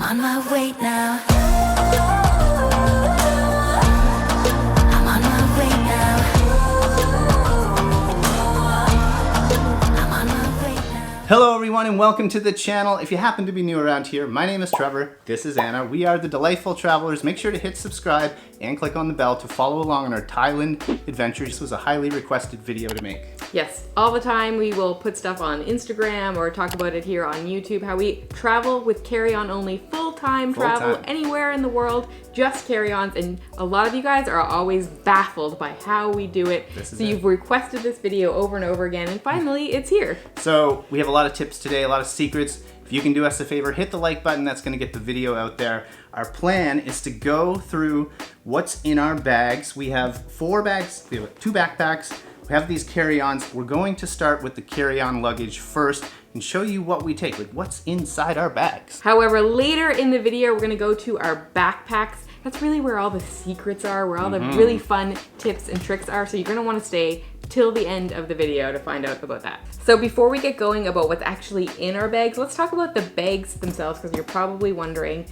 on my way now. I'm on my way now. I'm on my way now. Hello everyone and welcome to the channel. If you happen to be new around here, my name is Trevor, this is Anna. We are the Delightful Travelers. Make sure to hit subscribe and click on the bell to follow along on our Thailand adventures. This was a highly requested video to make. Yes, all the time we will put stuff on Instagram or talk about it here on YouTube, how we travel with carry-on only, full-time travel anywhere in the world, just carry-ons, and a lot of you guys are always baffled by how we do it. So you've requested this video over and over again, and finally it's here. So we have a lot of tips today, a lot of secrets. If you can do us a favor, hit the like button. That's going to get the video out there. Our plan is to go through what's in our bags. We have 4 bags, we have 2 backpacks, we have these carry-ons. We're going to start with the carry-on luggage first and show you what we take, like what's inside our bags. However, later in the video, we're gonna go to our backpacks. That's really where all the secrets are, where all the really fun tips and tricks are. So you're gonna wanna stay till the end of the video to find out about that. So before we get going about what's actually in our bags, let's talk about the bags themselves, because you're probably wondering.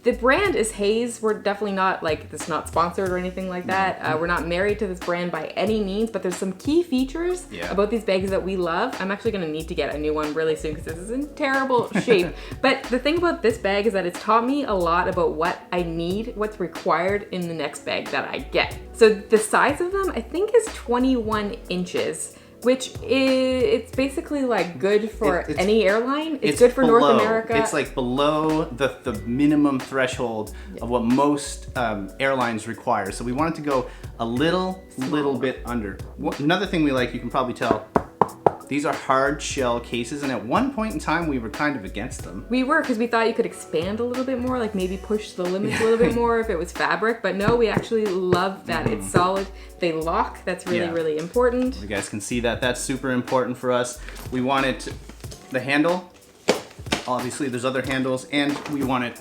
The brand is Hayes. We're definitely not like, it's not sponsored or anything like that. We're not married to this brand by any means, but there's some key features about these bags that we love. I'm actually gonna need to get a new one really soon because this is in terrible shape. But the thing about this bag is that it's taught me a lot about what I need, what's required in the next bag that I get. So the size of them, I think, is 21 inches. Which is, it's basically like good for any airline. It's good for North America. It's like below the minimum threshold of what most airlines require. So we wanted to go a little bit under. Another thing we like, you can probably tell, these are hard shell cases, and at one point in time we were kind of against them. We were, because we thought you could expand a little bit more, like maybe push the limits a little bit more if it was fabric, but no, we actually love that. It's solid. They lock. That's really important. You guys can see that. That's super important for us. We wanted the handle. Obviously there's other handles, and we wanted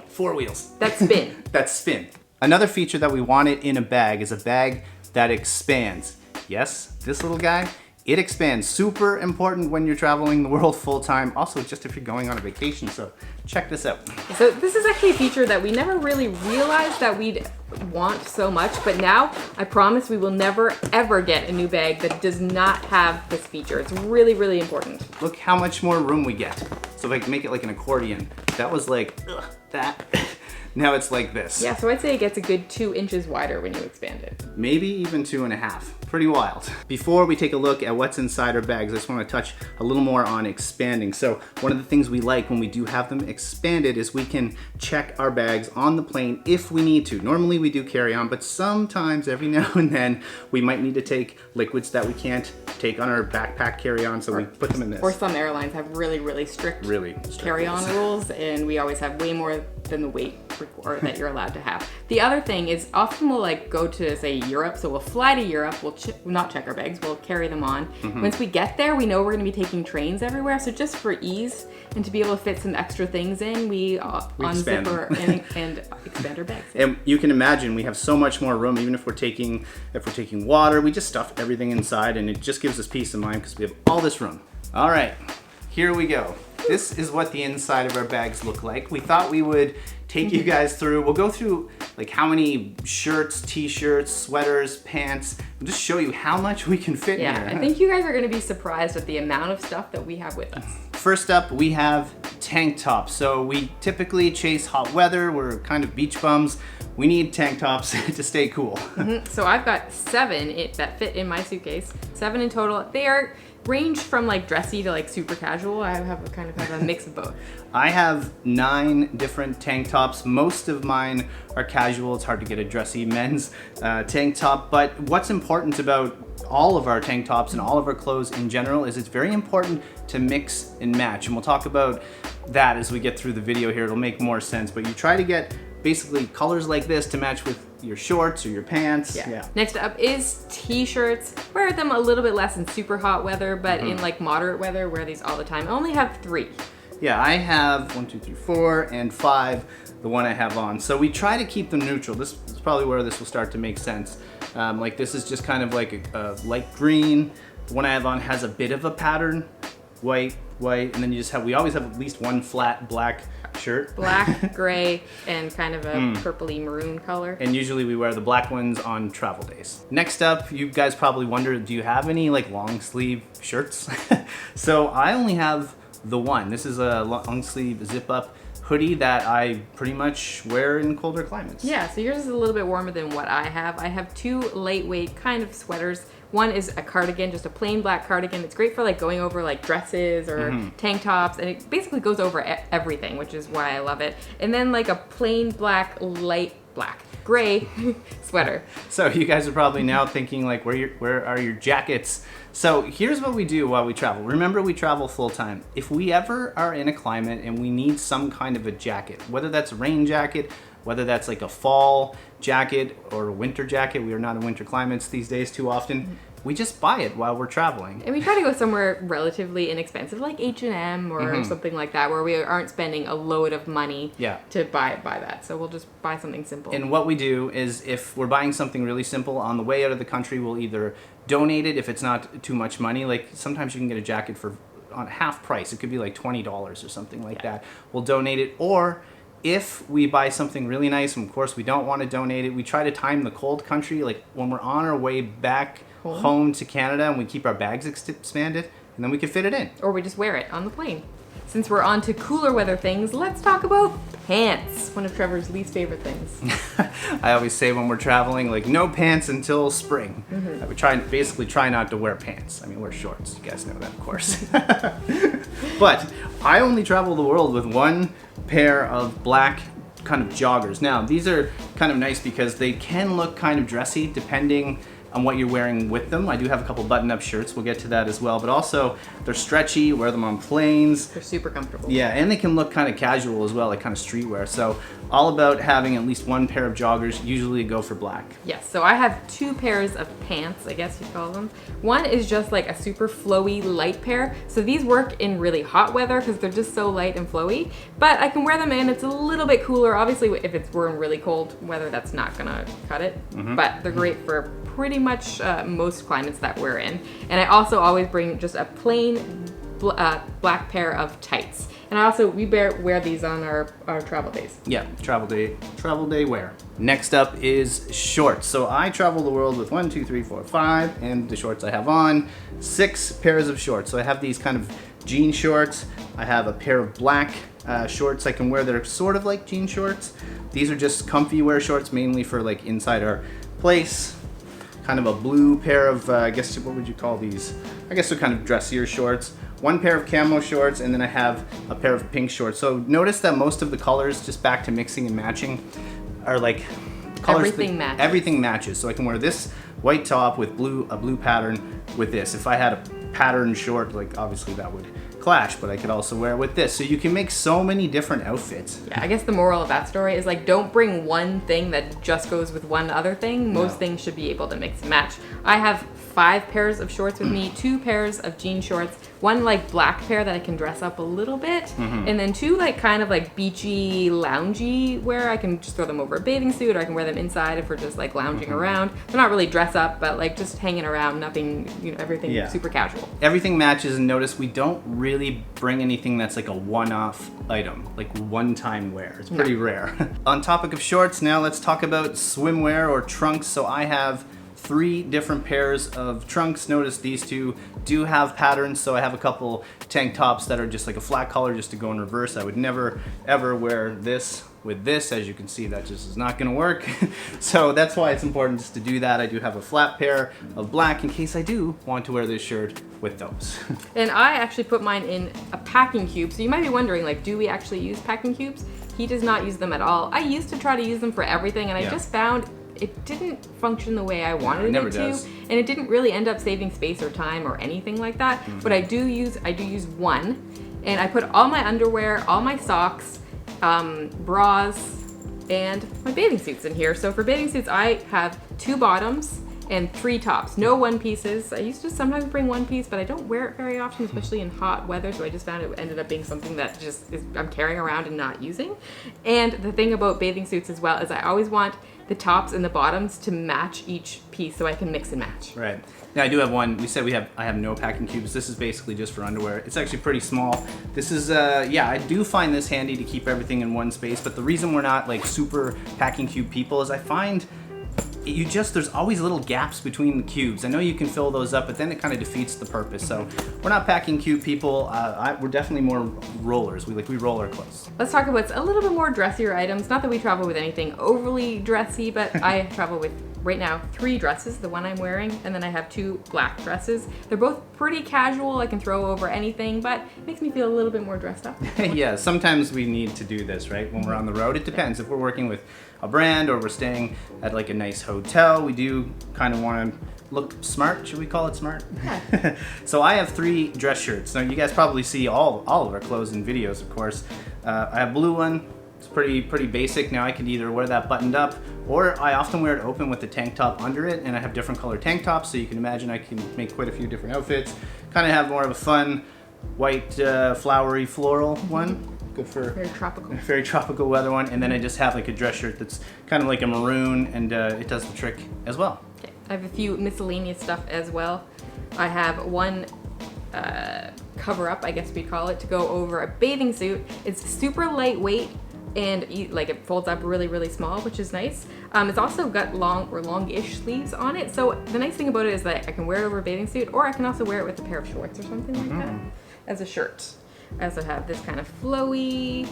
4 wheels. That spin. That spin. Another feature that we wanted in a bag is a bag that expands. Yes, this little guy, it expands. Super important when you're traveling the world full time. Also, just if you're going on a vacation. So check this out. So this is actually a feature that we never really realized that we'd want so much, but now I promise we will never ever get a new bag that does not have this feature. It's really important. Look how much more room we get. So if I can make it like an accordion, that was like that. Now it's like this. Yeah, so I'd say it gets a good 2 inches wider when you expand it. Maybe even 2.5. Pretty wild. Before we take a look at what's inside our bags, I just want to touch a little more on expanding. So one of the things we like when we do have them expanded is we can check our bags on the plane if we need to. Normally we do carry on, but sometimes every now and then we might need to take liquids that we can't take on our backpack carry-on, so we put them in this. Or some airlines have really strict carry-on rules, and we always have way more than the weight that you're allowed to have. The other thing is, often we'll like go to, say, Europe, so we'll fly to Europe, we'll not check our bags, we'll carry them on. Once we get there, we know we're gonna be taking trains everywhere, so just for ease and to be able to fit some extra things in, we unzip and expand our bags. And you can imagine we have so much more room, even if we're taking water, we just stuff everything inside, and it just gives us peace of mind because we have all this room. All right, here we go. This is what the inside of our bags look like. We thought we would take you guys through. We'll go through like how many shirts, t-shirts, sweaters, pants. We'll just show you how much we can fit in here. I think you guys are gonna be surprised at the amount of stuff that we have with us. First up, we have tank tops. So we typically chase hot weather. We're kind of beach bums. We need tank tops to stay cool. So I've got 7 that fit in my suitcase. 7 in total. They are ranged from like dressy to like super casual. I have a mix of both. I have 9 different tank tops. Most of mine are casual. It's hard to get a dressy men's tank top, but what's important about all of our tank tops and all of our clothes in general is it's very important to mix and match, and we'll talk about that as we get through the video here. It'll make more sense, but you try to get basically colors like this to match with your shorts or your pants. Yeah. Next up is t-shirts. Wear them a little bit less in super hot weather, but in like moderate weather, wear these all the time. I only have 3. Yeah, I have 1, 2, 3, 4, and 5, the one I have on. So we try to keep them neutral. This is probably where this will start to make sense. Like this is just kind of like a light green. The one I have on has a bit of a pattern, white, and then you just have, we always have at least one flat black shirt. Black, gray, and kind of a purpley maroon color. And usually we wear the black ones on travel days. Next up, you guys probably wonder, do you have any like long sleeve shirts? So I only have the one. This is a long sleeve zip up hoodie that I pretty much wear in colder climates. Yeah, so yours is a little bit warmer than what I have. I have two lightweight kind of sweaters. One is a cardigan, just a plain black cardigan. It's great for like going over like dresses or tank tops, and it basically goes over everything, which is why I love it. And then like a plain black, light black, gray sweater. So you guys are probably now thinking like, where are your jackets? So here's what we do while we travel. Remember, we travel full time. If we ever are in a climate and we need some kind of a jacket, whether that's a rain jacket, whether that's like a fall jacket or a winter jacket, we are not in winter climates these days too often, we just buy it while we're traveling. And we try to go somewhere relatively inexpensive, like H&M or something like that, where we aren't spending a load of money to buy that. So we'll just buy something simple. And what we do is, if we're buying something really simple, on the way out of the country, we'll either donate it if it's not too much money. Like sometimes you can get a jacket for on half price. It could be like $20 or something like that. We'll donate it. Or if we buy something really nice, and of course we don't want to donate it, we try to time the cold country, like when we're on our way back home to Canada, and we keep our bags expanded, and then we can fit it in. Or we just wear it on the plane. Since we're on to cooler weather things, let's talk about pants. One of Trevor's least favorite things. I always say when we're traveling, like, no pants until spring. I would basically try not to wear pants. I mean, wear shorts. You guys know that, of course. But I only travel the world with one pair of black kind of joggers. Now, these are kind of nice because they can look kind of dressy depending on what you're wearing with them. I do have a couple button-up shirts. We'll get to that as well. But also, they're stretchy. Wear them on planes. They're super comfortable. Yeah, and they can look kind of casual as well, like kind of streetwear. So all about having at least one pair of joggers. Usually go for black. Yes, so I have two pairs of pants, I guess you'd call them. One is just like a super flowy light pair. So these work in really hot weather because they're just so light and flowy. But I can wear them in. It's a little bit cooler. Obviously, if we're in really cold weather, that's not gonna cut it. But they're great for pretty much most climates that we're in. And I also always bring just a plain black pair of tights. And we wear these on our travel days. Yeah, travel day wear. Next up is shorts. So I travel the world with 1, 2, 3, 4, 5, and the shorts I have on, 6 pairs of shorts. So I have these kind of jean shorts. I have a pair of black shorts I can wear that are sort of like jean shorts. These are just comfy wear shorts, mainly for like inside our place. Kind of a blue pair of, I guess, what would you call these? I guess they're kind of dressier shorts. One pair of camo shorts, and then I have a pair of pink shorts. So notice that most of the colors, just back to mixing and matching, are like colors. Everything matches. Everything matches. So I can wear this white top with a blue pattern with this. If I had a patterned short, like obviously that would clash, but I could also wear it with this. So you can make so many different outfits. Yeah, I guess the moral of that story is like, don't bring one thing that just goes with one other thing. Most things should be able to mix and match. I have 5 pairs of shorts with me, 2 pairs of jean shorts, one like black pair that I can dress up a little bit, and then 2 like kind of like beachy, loungy wear. I can just throw them over a bathing suit, or I can wear them inside if we're just like lounging around. They're not really dress up, but like just hanging around, nothing, everything super casual. Everything matches, and notice we don't really bring anything that's like a one-off item, like one-time wear. It's pretty rare. On topic of shorts, now let's talk about swimwear or trunks. So I have 3 different pairs of trunks. Notice these 2 do have patterns, so I have a couple tank tops that are just like a flat collar just to go in reverse. I would never ever wear this with this. As you can see, that just is not gonna work. So that's why it's important just to do that. I do have a flat pair of black in case I do want to wear this shirt with those. And I actually put mine in a packing cube. So you might be wondering, like, do we actually use packing cubes? He does not use them at all. I used to try to use them for everything, and I just found it didn't function the way I wanted it to, and it didn't really end up saving space or time or anything like that. But I do use one, and I put all my underwear, all my socks, bras, and my bathing suits in here. So for bathing suits, I have 2 bottoms and 3 tops. No one pieces. I used to sometimes bring one piece, but I don't wear it very often, especially in hot weather. So I just found it ended up being something that just I'm carrying around and not using. And the thing about bathing suits as well is I always want the tops and the bottoms to match each piece so I can mix and match. Right. Now I do have one. We said I have no packing cubes. This is basically just for underwear. It's actually pretty small. This is, yeah, I do find this handy to keep everything in one space, but the reason we're not like super packing cube people is I find there's always little gaps between the cubes. I know you can fill those up, but then it kind of defeats the purpose. So we're not packing cube people. We're definitely more rollers. We roll our clothes. Let's talk about a little bit more dressier items. Not that we travel with anything overly dressy, but I travel with right now 3 dresses, the one I'm wearing, and then I have 2 black dresses. They're both pretty casual. I can throw over anything, but it makes me feel a little bit more dressed up. Yeah, sometimes we need to do this, right? When we're on the road, it depends. If we're working with a brand or we're staying at like a nice hotel, we do kind of want to look smart. Should we call it smart? Yeah. So I have 3 dress shirts. Now you guys probably see all of our clothes in videos, of course. I have a blue one. It's pretty basic. Now I can either wear that buttoned up, or I often wear it open with the tank top under it, and I have different color tank tops, so you can imagine I can make quite a few different outfits. Kind of have more of a fun, white, flowery, floral one. Good for very tropical weather one. And then I just have like a dress shirt that's kind of like a maroon, and it does the trick as well. Okay. I have a few miscellaneous stuff as well. I have one cover up, I guess we'd call it, to go over a bathing suit. It's super lightweight, and it folds up really small, which is nice. It's also got longish sleeves on it, so the nice thing about it is that I can wear it over a bathing suit, or I can also wear it with a pair of shorts or something like that as a shirt. I also have this kind of flowy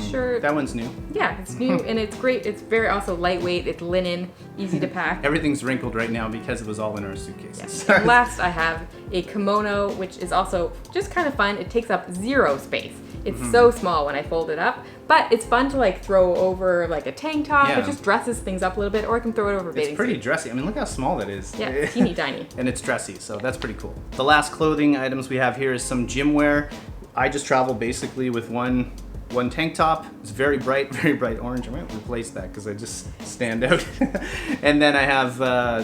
shirt. That one's new. Yeah, it's new and it's great. It's very also lightweight. It's linen, easy to pack. Everything's wrinkled right now because it was all in our suitcases. Yeah. And last, I have a kimono, which is also just kind of fun. It takes up 0 space. It's so small when I fold it up, but it's fun to like throw over like a tank top. Yeah. It just dresses things up a little bit, or I can throw it over a bathing It's pretty suit. dressy. I mean, look how small that is. Yeah, it's teeny tiny. And it's dressy, so that's pretty cool. The last clothing items we have here is some gym wear. I just travel basically with one tank top. It's very bright orange. I might replace that because I just stand out. And then I have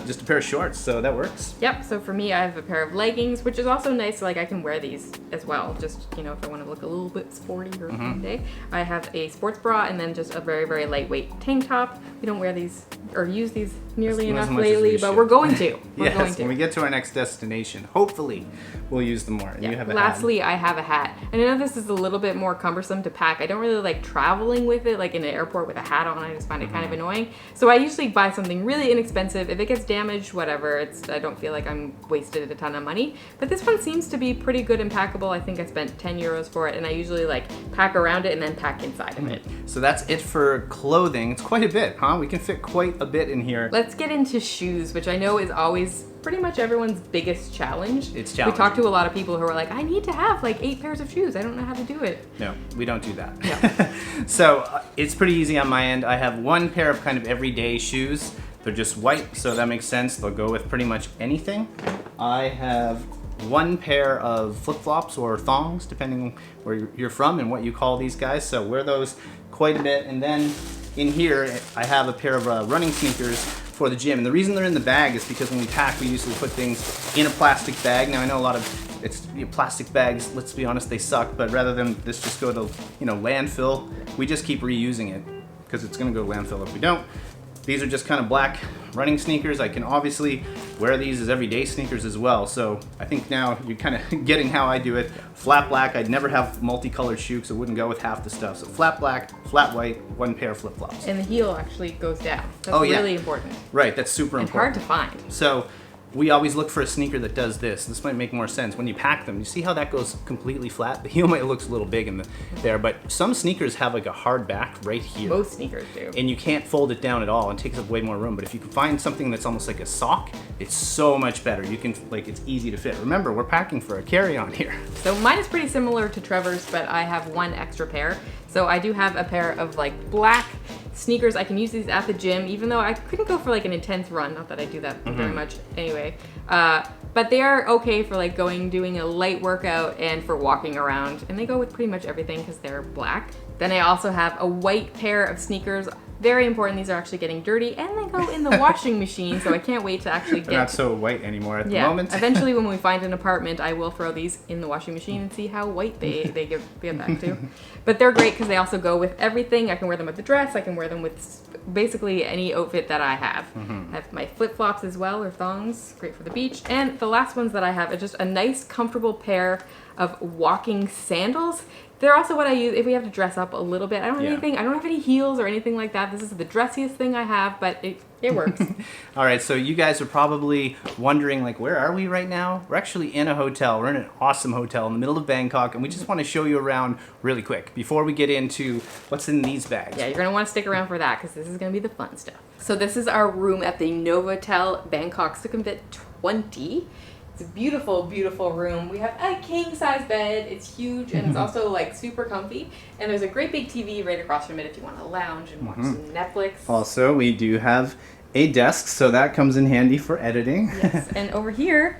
just a pair of shorts, so that works. Yep, so for me, I have a pair of leggings, which is also nice. Like I can wear these as well, just, if I want to look a little bit sporty or day. I have a sports bra and then just a very lightweight tank top. We don't wear these or use these nearly enough lately, but we're going to. Yes, when we get to our next destination, hopefully we'll use them more. And you have a Lastly, hat. I have a hat. And I know this is a little bit more cumbersome to pack. I don't really like traveling with it, like in an airport with a hat on. I just find it kind of annoying. So I usually buy something really inexpensive. If it gets damaged, whatever. I don't feel like I'm wasted a ton of money. But this one seems to be pretty good and packable. I think I spent 10 euros for it, and I usually like pack around it and then pack inside of it. So that's it for clothing. It's quite a bit, huh? We can fit quite a bit in here. Let's get into shoes, which I know is always pretty much everyone's biggest challenge. It's challenging. We talked to a lot of people who are like, I need to have like 8 pairs of shoes. I don't know how to do it. No, we don't do that. No. So it's pretty easy on my end. I have one pair of kind of everyday shoes. They're just white, so that makes sense. They'll go with pretty much anything. I have one pair of flip-flops or thongs, depending where you're from and what you call these guys. So wear those quite a bit. And then in here, I have a pair of running sneakers for the gym. And the reason they're in the bag is because when we pack, we usually put things in a plastic bag. Now I know a lot of plastic bags, let's be honest, they suck, but rather than this just go to landfill, we just keep reusing it because it's gonna go to landfill if we don't. These are just kind of black running sneakers. I can obviously wear these as everyday sneakers as well. So I think now you're kind of getting how I do it. Flat black, I'd never have multicolored shoe because it wouldn't go with half the stuff. So flat black, flat white, one pair of flip-flops. And the heel actually goes down. That's really important. Right, that's super important. And hard to find. So we always look for a sneaker that does this. This might make more sense. When you pack them, you see how that goes completely flat? The heel might look a little big there, but some sneakers have like a hard back right here. Most sneakers do. And you can't fold it down at all and it takes up way more room. But if you can find something that's almost like a sock, it's so much better. You can, it's easy to fit. Remember, we're packing for a carry-on here. So mine is pretty similar to Trevor's, but I have one extra pair. So I do have a pair of black sneakers. I can use these at the gym, even though I couldn't go for an intense run. Not that I do that very much anyway. But they are okay for doing a light workout and for walking around. And they go with pretty much everything because they're black. Then I also have a white pair of sneakers. Very important. These are actually getting dirty, and they go in the washing machine, so I can't wait to actually They're not so white anymore at the moment. Eventually, when we find an apartment, I will throw these in the washing machine and see how white they get back to. But they're great because they also go with everything. I can wear them with the dress. I can wear them with basically any outfit that I have. I have my flip-flops as well, or thongs, great for the beach. And the last ones that I have are just a nice, comfortable pair of walking sandals. They're also what I use if we have to dress up a little bit. I don't have anything. I don't have any heels or anything like that. This is the dressiest thing I have, but it works. All right, so you guys are probably wondering, like, where are we right now? We're actually in a hotel. We're in an awesome hotel in the middle of Bangkok, and we just want to show you around really quick before we get into what's in these bags. Yeah, you're going to want to stick around for that because this is going to be the fun stuff. So this is our room at the Novotel Bangkok Sukhumvit 20. It's a beautiful, beautiful room. We have a king-size bed. It's huge, and it's also like super comfy. And there's a great big TV right across from it if you want to lounge and watch some Netflix. Also, we do have a desk, so that comes in handy for editing. Yes, and over here,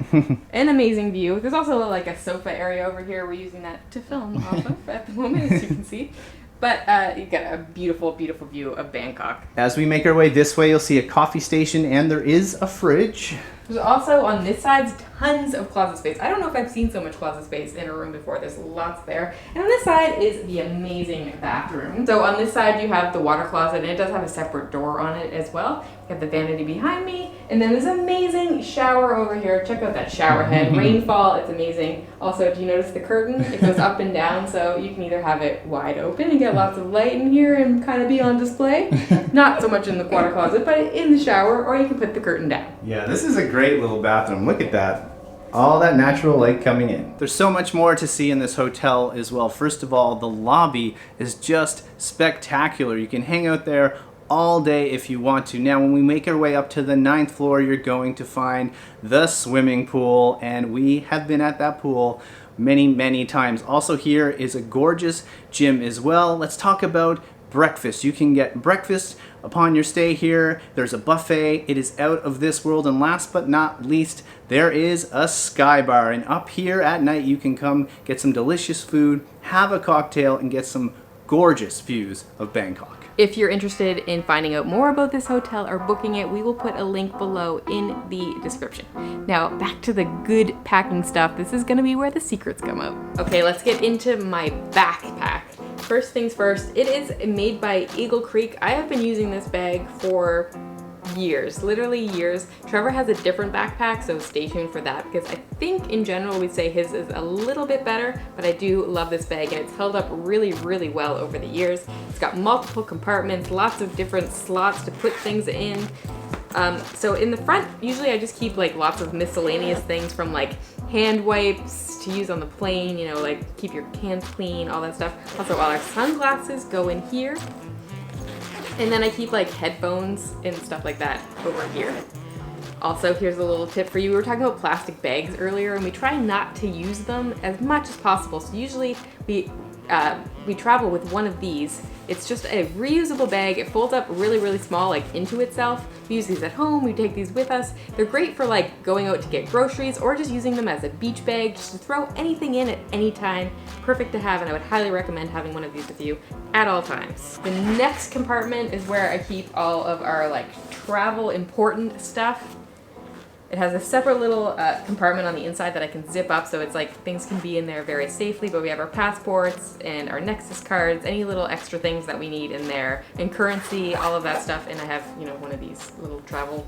an amazing view. There's also like a sofa area over here. We're using that to film off of at the moment, as you can see. But you get a beautiful, beautiful view of Bangkok. As we make our way this way, you'll see a coffee station, and there is a fridge. There's also, on this side, tons of closet space. I don't know if I've seen so much closet space in a room before. There's lots there. And on this side is the amazing bathroom. So on this side, you have the water closet, and it does have a separate door on it as well. You have the vanity behind me, and then this amazing shower over here. Check out that shower head. Rainfall, it's amazing. Also, do you notice the curtain? It goes up and down, so you can either have it wide open and get lots of light in here and kind of be on display. Not so much in the water closet, but in the shower, or you can put the curtain down. Yeah, this is a great little bathroom. Look at that. All that natural light coming in. There's so much more to see in this hotel as well. First of all, the lobby is just spectacular. You can hang out there all day if you want to. Now, when we make our way up to the 9th floor, you're going to find the swimming pool, and we have been at that pool many, many times. Also, here is a gorgeous gym as well. Let's talk about breakfast. You can get breakfast upon your stay here. There's a buffet. It is out of this world. And last but not least, there is a sky bar. And up here at night, you can come get some delicious food, have a cocktail, and get some gorgeous views of Bangkok. If you're interested in finding out more about this hotel or booking it, we will put a link below in the description. Now, back to the good packing stuff. This is gonna be where the secrets come out. Okay, let's get into my backpack. First things first, it is made by Eagle Creek. I have been using this bag for years, literally years. Trevor has a different backpack, so stay tuned for that, because I think in general we'd say his is a little bit better, but I do love this bag, and it's held up really, really well over the years. It's got multiple compartments, lots of different slots to put things in. So in the front, usually I just keep like lots of miscellaneous things, from like hand wipes to use on the plane, you know, like keep your hands clean, all that stuff. Also, all our sunglasses go in here. And then I keep like headphones and stuff like that over here. Also, here's a little tip for you. We were talking about plastic bags earlier, and we try not to use them as much as possible. So usually we travel with one of these. It's just a reusable bag. It folds up really, really small, like into itself. We use these at home. We take these with us. They're great for like going out to get groceries, or just using them as a beach bag, just to throw anything in at any time. Perfect to have, and I would highly recommend having one of these with you at all times. The next compartment is where I keep all of our like travel important stuff. It has a separate little compartment on the inside that I can zip up, so it's like things can be in there very safely, but we have our passports and our Nexus cards, any little extra things that we need in there, and currency, all of that stuff. And I have, you know, one of these little travel,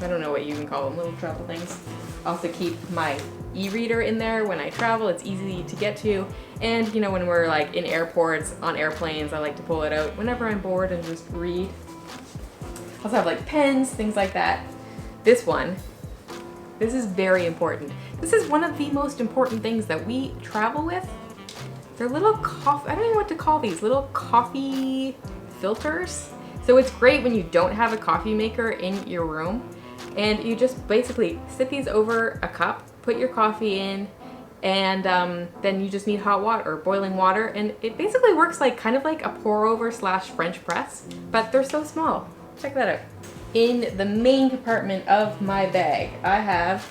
I don't know what you can call them, little travel things. Also keep my e-reader in there when I travel. It's easy to get to. And, you know, when we're like in airports, on airplanes, I like to pull it out whenever I'm bored and just read. Also have like pens, things like that. This is very important. This is one of the most important things that we travel with. They're little coffee, I don't know what to call these, little coffee filters. So it's great when you don't have a coffee maker in your room, and you just basically sit these over a cup, put your coffee in, and then you just need hot water or boiling water, and it basically works like kind of like a pour over / French press, but they're so small. Check that out. In the main compartment of my bag, I have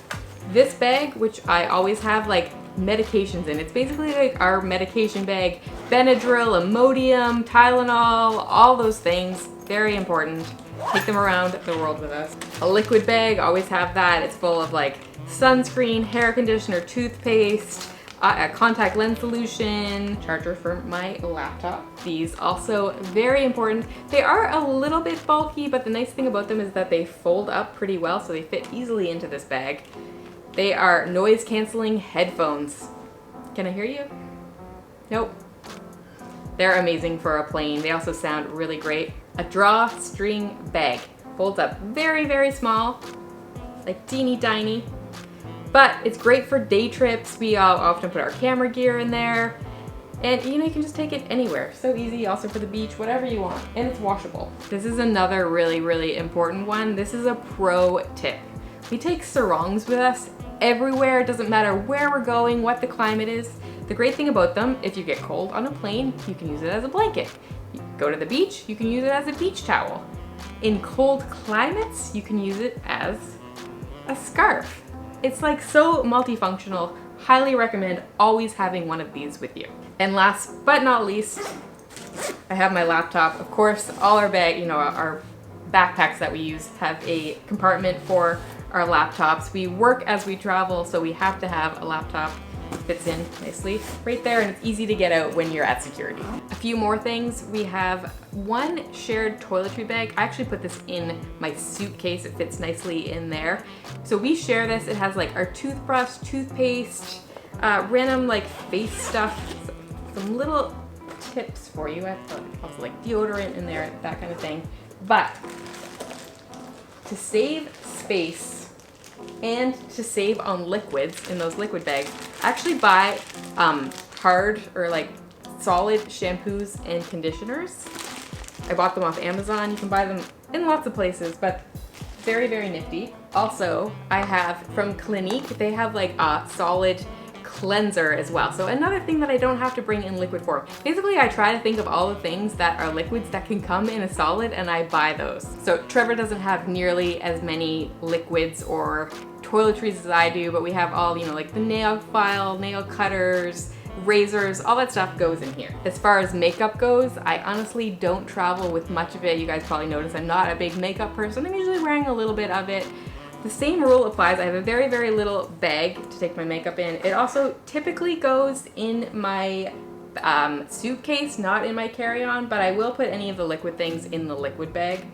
this bag, which I always have like medications in. It's basically like our medication bag. Benadryl, Imodium, Tylenol, all those things. Very important. Take them around the world with us. A liquid bag, always have that. It's full of like sunscreen, hair conditioner, toothpaste, a contact lens solution, charger for my laptop. These also very important. They are a little bit bulky, but the nice thing about them is that they fold up pretty well, so they fit easily into this bag. They are noise canceling headphones. Can I hear you? Nope. They're amazing for a plane. They also sound really great. A drawstring bag. Folds up very, very small, like teeny tiny. But it's great for day trips. We often put our camera gear in there. And you know, you can just take it anywhere. So easy, also for the beach, whatever you want. And it's washable. This is another really, really important one. This is a pro tip. We take sarongs with us everywhere. It doesn't matter where we're going, what the climate is. The great thing about them, if you get cold on a plane, you can use it as a blanket. You go to the beach, you can use it as a beach towel. In cold climates, you can use it as a scarf. It's like so multifunctional. Highly recommend always having one of these with you. And last but not least, I have my laptop. Of course, all our our backpacks that we use have a compartment for our laptops. We work as we travel, so we have to have a laptop. Fits in nicely right there, and it's easy to get out when you're at security. A few more things. We have one shared toiletry bag. I actually put this in my suitcase. It fits nicely in there. So we share this. It has like our toothbrush, toothpaste, random like face stuff, some little tips for you. I put also like deodorant in there, that kind of thing. But to save space and to save on liquids in those liquid bags, actually buy hard or like solid shampoos and conditioners. I bought them off Amazon. You can buy them in lots of places, but very, very nifty. Also, I have from Clinique, they have like a solid cleanser as well. So another thing that I don't have to bring in liquid form. Basically, I try to think of all the things that are liquids that can come in a solid, and I buy those. So Trevor doesn't have nearly as many liquids or toiletries as I do, but we have all, like the nail file, nail cutters, razors, all that stuff goes in here. As far as makeup goes, I honestly don't travel with much of it. You guys probably noticed I'm not a big makeup person. I'm usually wearing a little bit of it. The same rule applies. I have a very, very little bag to take my makeup in. It also typically goes in my suitcase, not in my carry-on, but I will put any of the liquid things in the liquid bag.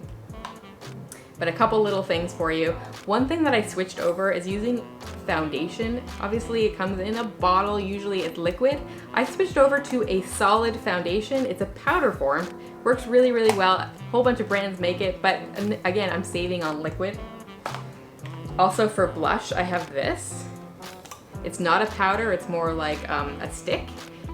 But a couple little things for you. One thing that I switched over is using foundation. Obviously it comes in a bottle, usually it's liquid. I switched over to a solid foundation. It's a powder form, works really, really well. A whole bunch of brands make it, but again, I'm saving on liquid. Also for blush, I have this. It's not a powder, it's more like a stick.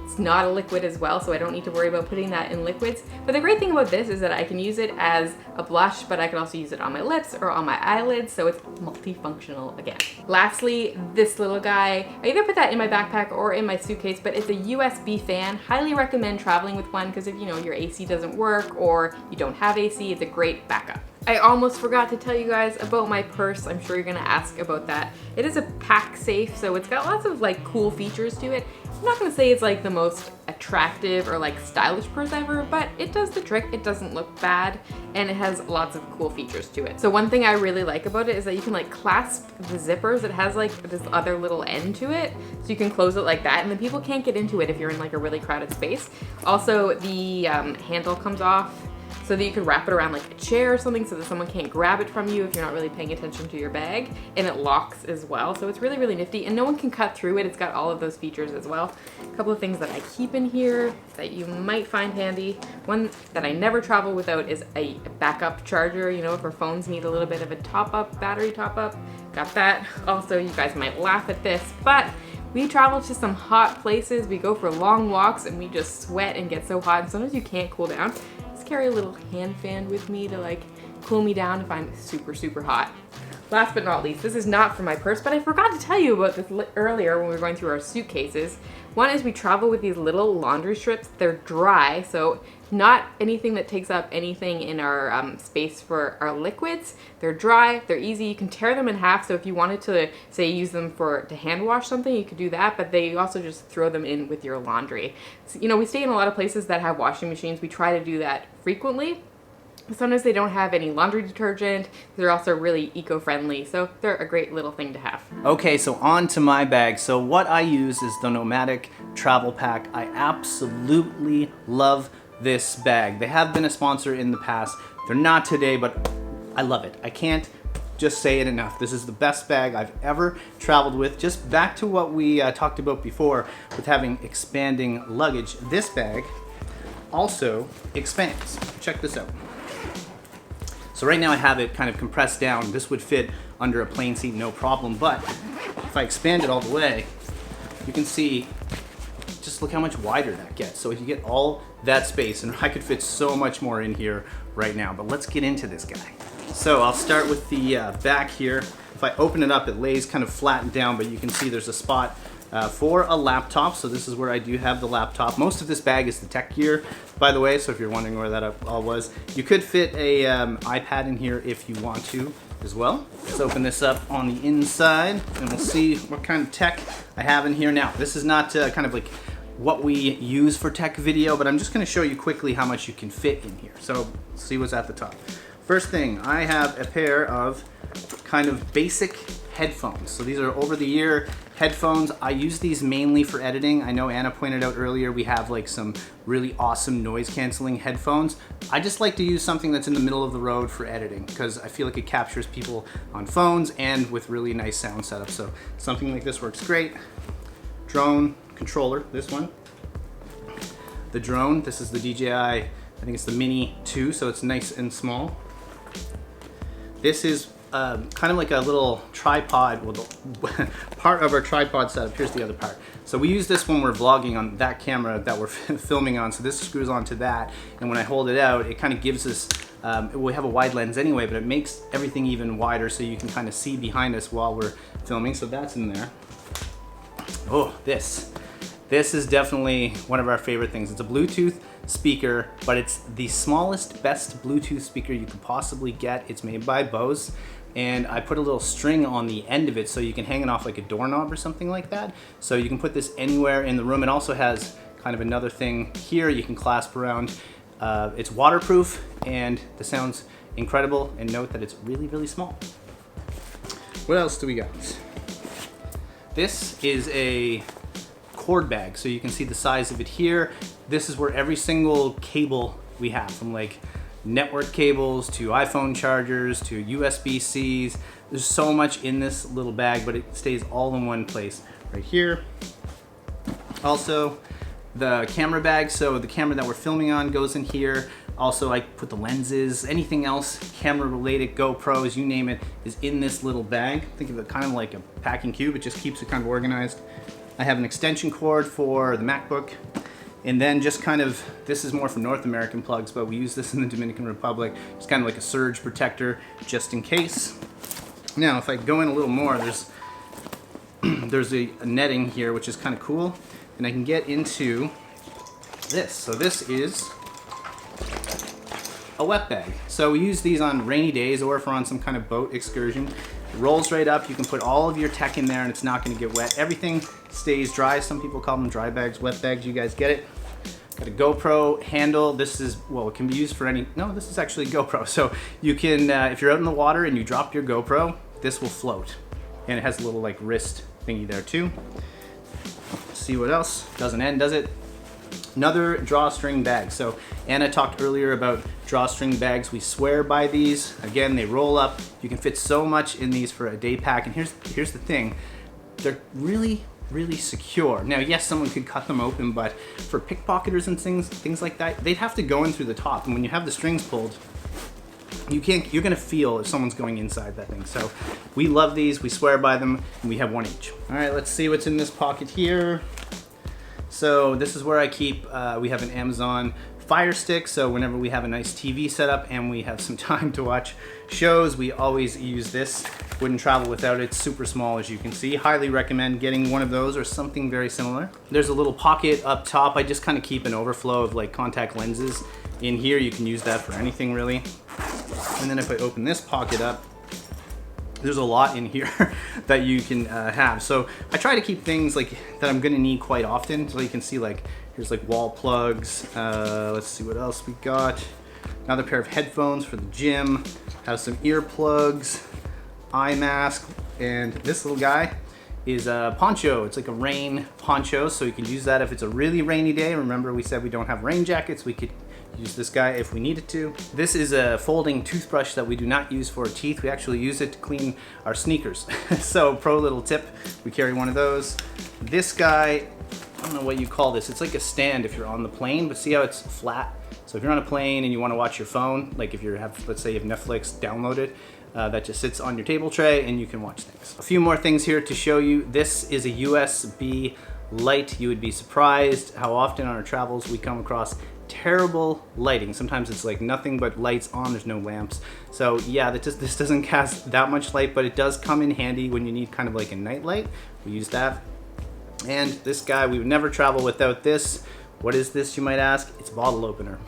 It's not a liquid as well, so I don't need to worry about putting that in liquids. But the great thing about this is that I can use it as a blush, but I can also use it on my lips or on my eyelids, so it's multifunctional again. Lastly, this little guy. I either put that in my backpack or in my suitcase, but it's a USB fan. Highly recommend traveling with one, because if your AC doesn't work or you don't have AC, it's a great backup. I almost forgot to tell you guys about my purse. I'm sure you're gonna ask about that. It is a pack safe, so it's got lots of like cool features to it. I'm not gonna say it's like the most attractive or like stylish purse ever, but it does the trick. It doesn't look bad, and it has lots of cool features to it. So one thing I really like about it is that you can like clasp the zippers. It has like this other little end to it, so you can close it like that, and then people can't get into it if you're in like a really crowded space. Also, the handle comes off, so that you could wrap it around like a chair or something so that someone can't grab it from you if you're not really paying attention to your bag. And it locks as well, so it's really, really nifty, and no one can cut through it. It's got all of those features as well. A couple of things that I keep in here that you might find handy. One that I never travel without is a backup charger. If our phones need a little bit of a top-up, battery top-up, got that. Also, you guys might laugh at this, but we travel to some hot places. We go for long walks and we just sweat and get so hot, and sometimes you can't cool down. Carry a little hand fan with me to like cool me down if I'm super, super hot. Last but not least, this is not for my purse, but I forgot to tell you about this earlier when we were going through our suitcases. One is we travel with these little laundry strips. They're dry, so not anything that takes up anything in our space for our liquids. They're dry, they're easy, you can tear them in half, so if you wanted to, say, use them to hand wash something, you could do that, but they also just throw them in with your laundry. So, you know, we stay in a lot of places that have washing machines. We try to do that frequently. Sometimes they don't have any laundry detergent. They're also really eco-friendly, so they're a great little thing to have. Okay, so on to my bag. So what I use is the Nomatic Travel Pack. I absolutely love this bag. They have been a sponsor in the past. They're not today, but I love it. I can't just say it enough. This is the best bag I've ever traveled with. Just back to what we talked about before with having expanding luggage. This bag also expands. Check this out. So right now I have it kind of compressed down. This would fit under a plane seat, no problem. But if I expand it all the way, you can see, just look how much wider that gets. So if you get all that space, and I could fit so much more in here right now, but let's get into this guy. So I'll start with the back here. If I open it up, it lays kind of flattened down, but you can see there's a spot for a laptop. So this is where I do have the laptop. Most of this bag is the tech gear, by the way, so if you're wondering where that all was. You could fit a iPad in here if you want to as well. Let's open this up on the inside and we'll see what kind of tech I have in here. Now, this is not kind of like what we use for tech video, but I'm just gonna show you quickly how much you can fit in here. So let's see what's at the top. First thing, I have a pair of kind of basic headphones. So these are over-the-ear headphones. I use these mainly for editing. I know Anna pointed out earlier we have like some really awesome noise canceling headphones. I just like to use something that's in the middle of the road for editing because I feel like it captures people on phones and with really nice sound setup. So something like this works great. Drone controller, this one. The drone, this is the DJI, I think it's the Mini 2, so it's nice and small. This is kind of like a little tripod, well, the part of our tripod setup. Here's the other part. So we use this when we're vlogging on that camera that we're filming on, so this screws onto that, and when I hold it out, it kind of gives us, we have a wide lens anyway, but it makes everything even wider so you can kind of see behind us while we're filming, so that's in there. Oh, this is definitely one of our favorite things. It's a Bluetooth speaker, but it's the smallest, best Bluetooth speaker you could possibly get. It's made by Bose, and I put a little string on the end of it so you can hang it off like a doorknob or something like that. So you can put this anywhere in the room. It also has kind of another thing here you can clasp around. It's waterproof, and the sound's incredible, and note that it's really, really small. What else do we got? This is a cord bag, so you can see the size of it here. This is where every single cable we have, from like network cables to iPhone chargers to USB-Cs. There's so much in this little bag, but it stays all in one place right here. Also, the camera bag, so the camera that we're filming on goes in here. Also, I put the lenses, anything else camera related, GoPros, you name it, is in this little bag. Think of it kind of like a packing cube. It just keeps it kind of organized. I have an extension cord for the MacBook. And then just kind of, this is more for North American plugs, but we use this in the Dominican Republic. It's kind of like a surge protector just in case. Now, if I go in a little more, there's a netting here, which is kind of cool. And I can get into this. So this is a wet bag. So we use these on rainy days or if we're on some kind of boat excursion. It rolls right up. You can put all of your tech in there and it's not going to get wet. Everything stays dry. Some people call them dry bags, wet bags. You guys get it. Got a GoPro handle. This is, well, it can be used for any, no, this is actually GoPro. So you can, if you're out in the water and you drop your GoPro, this will float. And it has a little like wrist thingy there too. Let's see what else. Doesn't end, does it? Another drawstring bag. So Anna talked earlier about drawstring bags. We swear by these. Again, they roll up. You can fit so much in these for a day pack. And here's the thing. They're really, really secure. Now, yes, someone could cut them open, but for pickpocketers and things like that, they'd have to go in through the top. And when you have the strings pulled, you're gonna feel if someone's going inside that thing. So we love these, we swear by them, and we have one each. All right, let's see what's in this pocket here. So this is where I keep, we have an Amazon Fire Stick, so whenever we have a nice TV setup and we have some time to watch shows, we always use this. Wouldn't travel without it. Super small, as you can see. Highly recommend getting one of those or something very similar. There's a little pocket up top. I just kind of keep an overflow of like contact lenses in here. You can use that for anything really. And then if I open this pocket up, there's a lot in here that you can have. So I try to keep things like that I'm gonna need quite often. So you can see like, here's like wall plugs. Let's see what else we got. Another pair of headphones for the gym. Have some earplugs, eye mask, and this little guy is a poncho. It's like a rain poncho, so you can use that if it's a really rainy day. Remember we said we don't have rain jackets. We could use this guy if we needed to. This is a folding toothbrush that we do not use for our teeth. We actually use it to clean our sneakers. So pro little tip, we carry one of those. This guy, I don't know what you call this. It's like a stand if you're on the plane, but see how it's flat? So if you're on a plane and you want to watch your phone, like if you have, let's say you have Netflix downloaded, that just sits on your table tray and you can watch things. A few more things here to show you. This is a USB light. You would be surprised how often on our travels we come across terrible lighting. Sometimes it's like nothing but lights on, there's no lamps. So yeah, this doesn't cast that much light, but it does come in handy when you need kind of like a night light. We use that. And this guy, we would never travel without this. What is this, you might ask? It's a bottle opener.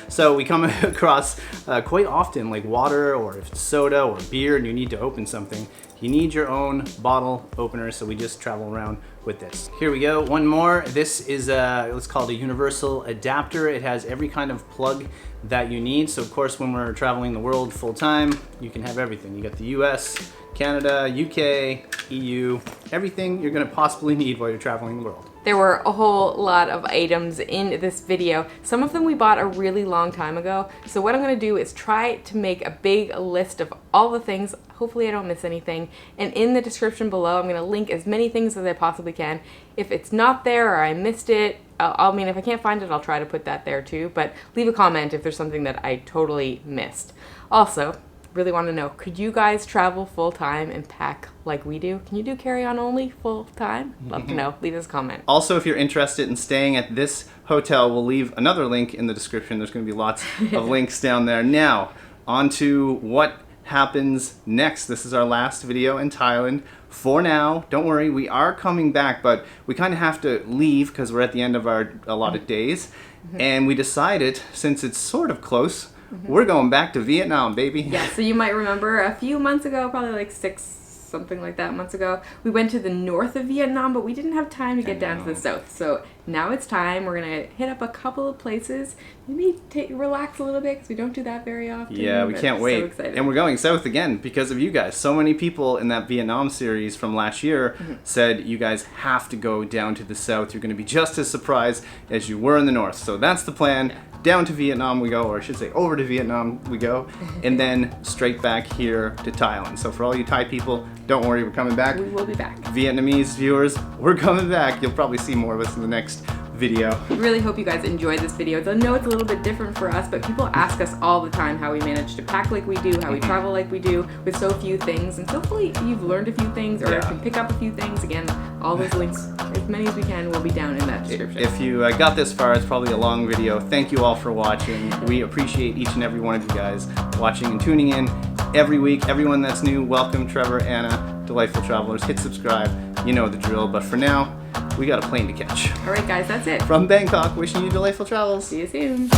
So we come across quite often like water, or if it's soda or beer and you need to open something, you need your own bottle opener, so we just travel around with this. Here we go, one more. This is let's call it a universal adapter. It has every kind of plug that you need. So of course, when we're traveling the world full time, you can have everything. You got the US, Canada, UK, EU, everything you're gonna possibly need while you're traveling the world. There were a whole lot of items in this video. Some of them we bought a really long time ago. So what I'm gonna do is try to make a big list of all the things. Hopefully I don't miss anything. And in the description below, I'm gonna link as many things as I possibly can. If it's not there or I missed it, I mean, if I can't find it, I'll try to put that there too. But leave a comment if there's something that I totally missed. Also, really want to know, could you guys travel full time and pack like we do? Can you do carry-on only full time? Love to know. Leave us a comment. Also, if you're interested in staying at this hotel, we'll leave another link in the description. There's going to be lots of links down there. Now, on to what happens next. This is our last video in Thailand. For now, don't worry, we are coming back, but we kind of have to leave because we're at the end of our allotted days. And we decided, since it's sort of close, we're going back to Vietnam, baby. Yeah, so you might remember a few months ago, probably like 6, something like that months ago, we went to the north of Vietnam, but we didn't have time to get down to the south. So now it's time. We're gonna hit up a couple of places, maybe relax a little bit because we don't do that very often. Yeah, we can't wait. So excited. And we're going south again because of you guys. So many people in that Vietnam series from last year said you guys have to go down to the south. You're gonna be just as surprised as you were in the north. So that's the plan. Down to Vietnam we go, or I should say over to Vietnam we go, and then straight back here to Thailand. So for all you Thai people, don't worry, we're coming back. We will be back. Vietnamese viewers, we're coming back. You'll probably see more of us in the next video. I really hope you guys enjoyed this video. I know it's a little bit different for us, but people ask us all the time how we manage to pack like we do, how we travel like we do with so few things, and hopefully you've learned a few things or can pick up a few things. Again, all those links, as many as we can, will be down in that description. If you got this far, it's probably a long video. Thank you all for watching. We appreciate each and every one of you guys watching and tuning in every week. Everyone that's new, welcome. Trevor, Anna, Delightful Travelers. Hit subscribe. You know the drill. But for now, we got a plane to catch. All right, guys, that's it. From Bangkok, wishing you delightful travels. See you soon.